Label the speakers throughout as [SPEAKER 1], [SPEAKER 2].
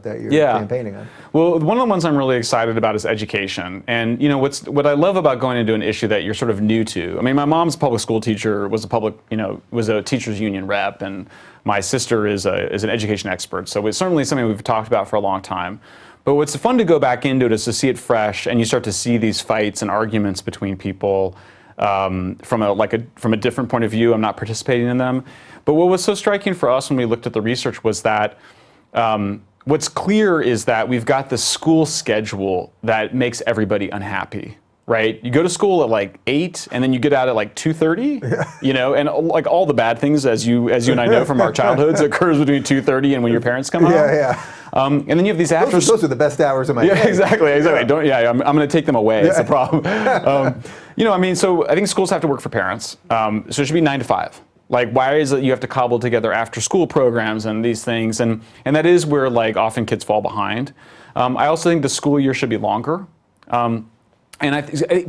[SPEAKER 1] that you're campaigning on.
[SPEAKER 2] Well, one of the ones I'm really excited about is education. And you know, what I love about going into an issue that you're sort of new to. I mean, my mom's a public school teacher, was a teachers union rep, and my sister is an education expert. So it's certainly something we've talked about for a long time. But what's fun to go back into it is to see it fresh, and you start to see these fights and arguments between people from a different point of view. I'm not participating in them. But what was so striking for us when we looked at the research was that what's clear is that we've got the school schedule that makes everybody unhappy, right? You go to school at like 8 and then you get out at like 2:30, you know, and like all the bad things, as you and I know from our childhoods, occurs between 2:30 and when your parents come home. And then you have these after.
[SPEAKER 1] Those are the best hours of my day.
[SPEAKER 2] Exactly. I'm going to take them away. It's the problem. You know, I mean, so I think schools have to work for parents. So it should be 9 to 5. Like, why is it you have to cobble together after school programs and these things? And that is where, like, often kids fall behind. I also think the school year should be longer. And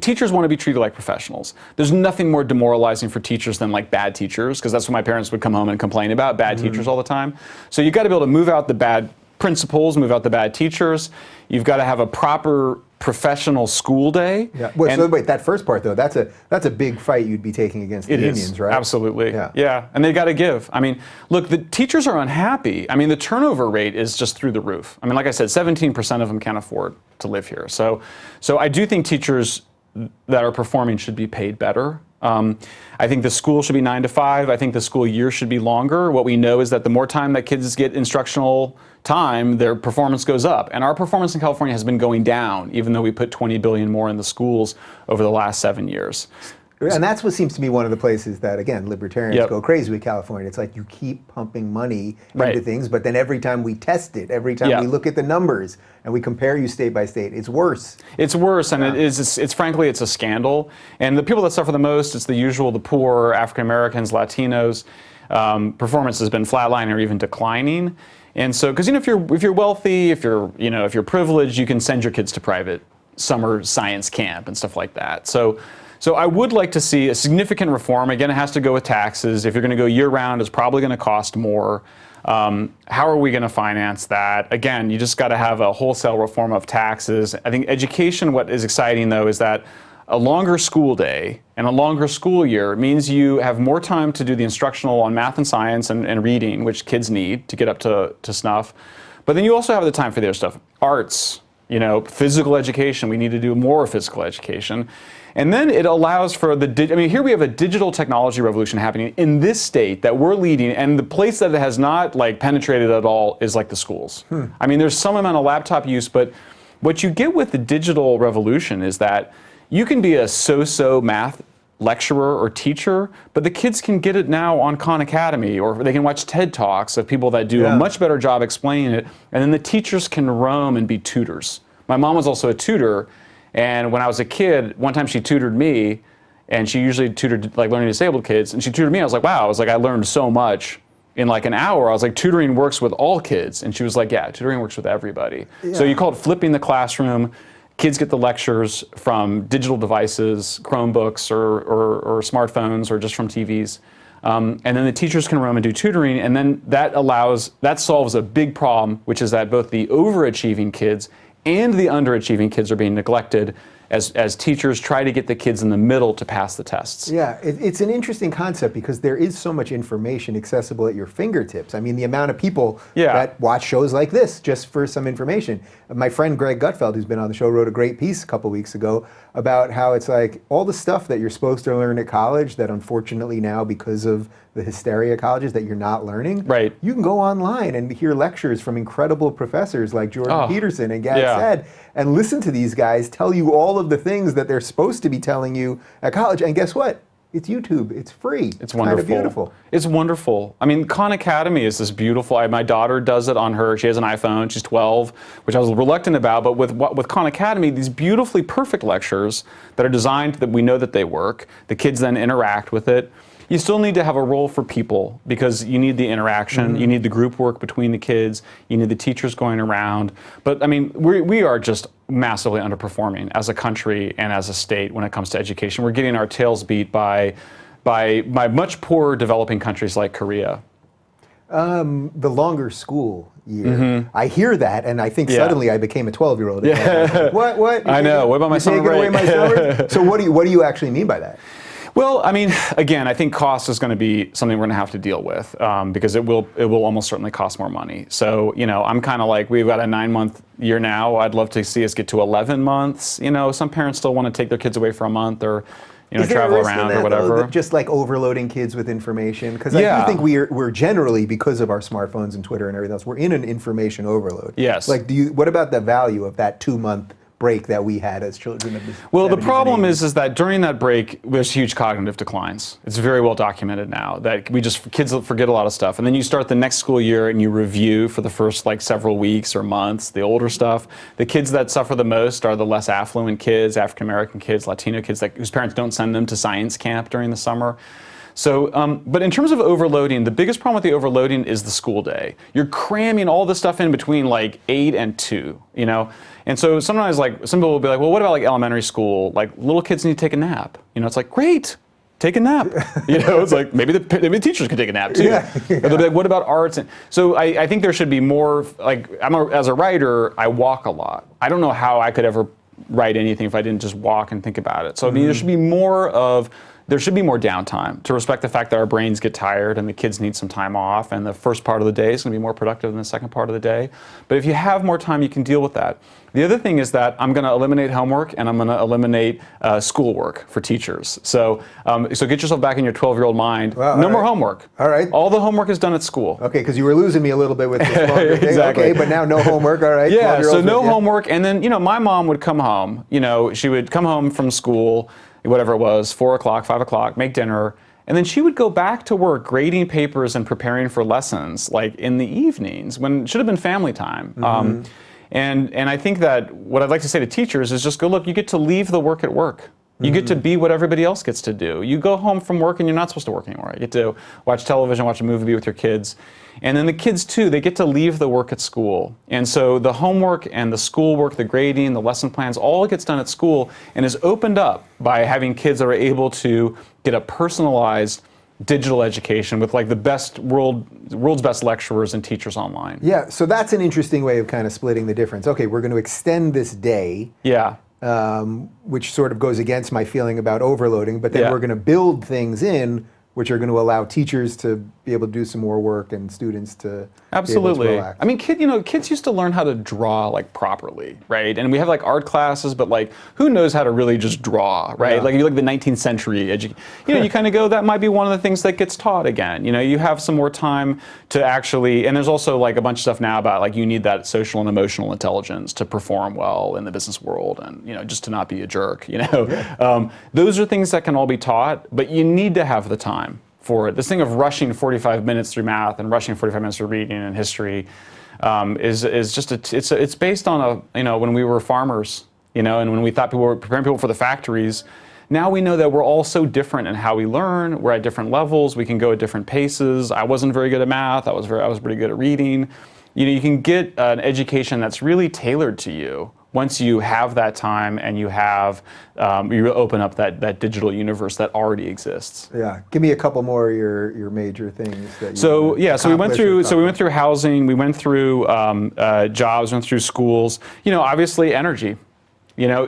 [SPEAKER 2] teachers want to be treated like professionals. There's nothing more demoralizing for teachers than, like, bad teachers, because that's what my parents would come home and complain about, bad teachers all the time. So you've got to be able to move out the bad principals, move out the bad teachers. You've got to have a proper professional school day.
[SPEAKER 1] Yeah. So wait, that first part though, that's a big fight you'd be taking against the unions, right?
[SPEAKER 2] Absolutely. Yeah. And they got to give. I mean, look, the teachers are unhappy. I mean, the turnover rate is just through the roof. I mean, like I said, 17% of them can't afford to live here. So I do think teachers that are performing should be paid better. I think the school should be 9 to 5. I think the school year should be longer. What we know is that the more time that kids get instructional time, their performance goes up. And our performance in California has been going down, even though we put $20 billion more in the schools over the last 7 years.
[SPEAKER 1] And that's what seems to be one of the places that, again, libertarians go crazy with California. It's like you keep pumping money into things, but then every time we test it, every time we look at the numbers and we compare you state by state, it's worse.
[SPEAKER 2] It's worse, and it's frankly, it's a scandal. And the people that suffer the most, it's the usual, the poor, African Americans, Latinos. Performance has been flatlining or even declining. And so, because if you're wealthy, if you're privileged, you can send your kids to private summer science camp and stuff like that. So I would like to see a significant reform. Again, it has to go with taxes. If you're going to go year-round, it's probably going to cost more. How are we going to finance that? Again, you just got to have a wholesale reform of taxes. I think education, what is exciting, though, is that a longer school day and a longer school year means you have more time to do the instructional on math and science and reading, which kids need to get up to snuff. But then you also have the time for the other stuff. Arts, physical education. We need to do more physical education. And then it allows for here we have a digital technology revolution happening in this state that we're leading, and the place that it has not penetrated at all is the schools. I mean, there's some amount of laptop use, but what you get with the digital revolution is that you can be a so-so math lecturer or teacher, but the kids can get it now on Khan Academy, or they can watch TED Talks of people that do a much better job explaining it, and then the teachers can roam and be tutors. My mom was also a tutor, and when I was a kid, one time she tutored me, and she usually tutored learning disabled kids, and she tutored me. I was like, wow, I learned so much in an hour. I was like, tutoring works with all kids. And she was like, yeah, tutoring works with everybody. So you call it flipping the classroom. Kids get the lectures from digital devices, Chromebooks or smartphones, or just from TVs. And then the teachers can roam and do tutoring, and then that solves a big problem, which is that both the overachieving kids and the underachieving kids are being neglected as teachers try to get the kids in the middle to pass the tests.
[SPEAKER 1] Yeah, it's an interesting concept because there is so much information accessible at your fingertips. I mean, the amount of people that watch shows like this just for some information. My friend Greg Gutfeld, who's been on the show, wrote a great piece a couple weeks ago about how it's like all the stuff that you're supposed to learn at college that unfortunately now, because of the hysteria of colleges, that you're not learning.
[SPEAKER 2] Right.
[SPEAKER 1] You can go online and hear lectures from incredible professors like Jordan Peterson and Gad Saad, and listen to these guys tell you all of the things that they're supposed to be telling you at college. And guess what? It's YouTube. It's free.
[SPEAKER 2] It's wonderful.
[SPEAKER 1] Kind of beautiful.
[SPEAKER 2] It's wonderful. I mean, Khan Academy is this beautiful. My daughter does it on her. She has an iPhone. She's 12, which I was reluctant about. But with Khan Academy, these beautifully perfect lectures that are designed that we know that they work. The kids then interact with it. You still need to have a role for people because you need the interaction, you need the group work between the kids, you need the teachers going around. But I mean, we are just massively underperforming as a country and as a state when it comes to education. We're getting our tails beat by much poorer developing countries like Korea.
[SPEAKER 1] The longer school year. I hear that, and I think suddenly I became a 12-year-old.
[SPEAKER 2] Yeah.
[SPEAKER 1] What?
[SPEAKER 2] I know. What about my summer break?
[SPEAKER 1] Away my summer? So what do you actually mean by that?
[SPEAKER 2] Well, I mean, again, I think cost is going to be something we're going to have to deal with because it will almost certainly cost more money. So, I'm kind of like, we've got a 9-month year now. I'd love to see us get to 11 months. Some parents still want to take their kids away for a month or travel around or whatever.
[SPEAKER 1] Just like overloading kids with information, because I do think we're generally, because of our smartphones and Twitter and everything else, we're in an information overload.
[SPEAKER 2] Yes.
[SPEAKER 1] Like, what about the value of that 2-month break that we had as children of the 70s?
[SPEAKER 2] Well, the problem is that during that break, there's huge cognitive declines. It's very well documented now that kids forget a lot of stuff. And then you start the next school year and you review for the first several weeks or months, the older stuff. The kids that suffer the most are the less affluent kids, African-American kids, Latino kids, whose parents don't send them to science camp during the summer. So, but in terms of overloading, the biggest problem with the overloading is the school day. You're cramming all this stuff in between 8 and 2, And so sometimes some people will be like, well, what about elementary school? Little kids need to take a nap. It's like, great, take a nap. It's like maybe the teachers could take a nap too.
[SPEAKER 1] Yeah.
[SPEAKER 2] Or they'll be like, what about arts? And so I think there should be more, as a writer, I walk a lot. I don't know how I could ever write anything if I didn't just walk and think about it. So I mean, there should be more downtime to respect the fact that our brains get tired and the kids need some time off, and the first part of the day is going to be more productive than the second part of the day. But if you have more time, you can deal with that. The other thing is that I'm going to eliminate homework and I'm going to eliminate schoolwork for teachers. So get yourself back in your 12-year-old mind.
[SPEAKER 1] Well,
[SPEAKER 2] no more homework.
[SPEAKER 1] All right.
[SPEAKER 2] All the homework is done at school.
[SPEAKER 1] Okay, because you were losing me a little bit with this longer thing.
[SPEAKER 2] Exactly.
[SPEAKER 1] Okay, but now no homework. All right.
[SPEAKER 2] Yeah. So no homework, and then my mom would come home. She would come home from school, whatever it was, 4 o'clock, 5 o'clock, make dinner, and then she would go back to work grading papers and preparing for lessons in the evenings when it should have been family time. And I think that what I'd like to say to teachers is just go, look, you get to leave the work at work. You get to be what everybody else gets to do. You go home from work and you're not supposed to work anymore. You get to watch television, watch a movie with your kids. And then the kids too, they get to leave the work at school. And so the homework and the schoolwork, the grading, the lesson plans, all gets done at school and is opened up by having kids that are able to get a personalized digital education with the world's best lecturers and teachers online.
[SPEAKER 1] Yeah, so that's an interesting way of kind of splitting the difference. Okay, we're going to extend this day.
[SPEAKER 2] Yeah.
[SPEAKER 1] Which sort of goes against my feeling about overloading, but then we're going to build things in which are going to allow teachers to be able to do some more work and students to
[SPEAKER 2] absolutely
[SPEAKER 1] be able to relax.
[SPEAKER 2] I mean, kids usused to learn how to draw properly, right? And we have art classes, but who knows how to really just draw, right?
[SPEAKER 1] Yeah.
[SPEAKER 2] You the 19th century you kind of go, that might be one of the things that gets taught again. You have some more time to actually, and there's also a bunch of stuff now about you need that social and emotional intelligence to perform well in the business world, and just to not be a jerk. Those are things that can all be taught, but you need to have the time for it. This thing of rushing 45 minutes through math and rushing 45 minutes through reading and history is just it's based on when we were farmers, and when we thought people were preparing people for the factories. Now we know that we're all so different in how we learn. We're at different levels. We can go at different paces. I wasn't very good at math. I was pretty good at reading. You can get an education that's really tailored to you once you have that time and you open up that digital universe that already exists.
[SPEAKER 1] Yeah, give me a couple more of your major things that you.
[SPEAKER 2] So we went through housing, we went through jobs, went through schools. Obviously energy.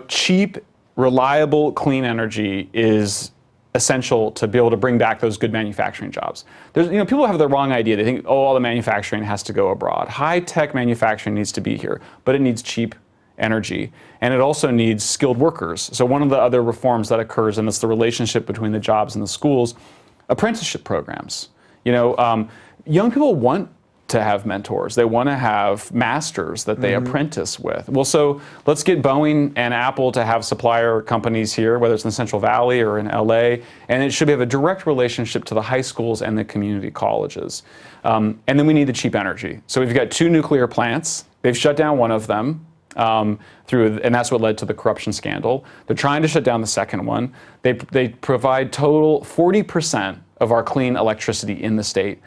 [SPEAKER 2] Cheap, reliable, clean energy is essential to be able to bring back those good manufacturing jobs. There's, people have the wrong idea. They think, all the manufacturing has to go abroad. High-tech manufacturing needs to be here, but it needs cheap energy, and it also needs skilled workers. So one of the other reforms that occurs, and it's the relationship between the jobs and the schools, apprenticeship programs. Young people want to have mentors. They want to have masters that they apprentice with. Well, so let's get Boeing and Apple to have supplier companies here, whether it's in the Central Valley or in LA, and it should have a direct relationship to the high schools and the community colleges. And then we need the cheap energy. So we've got 2 nuclear plants. They've shut down one of them. And that's what led to the corruption scandal. They're trying to shut down the second one. They provide total 40% of our clean electricity in the state.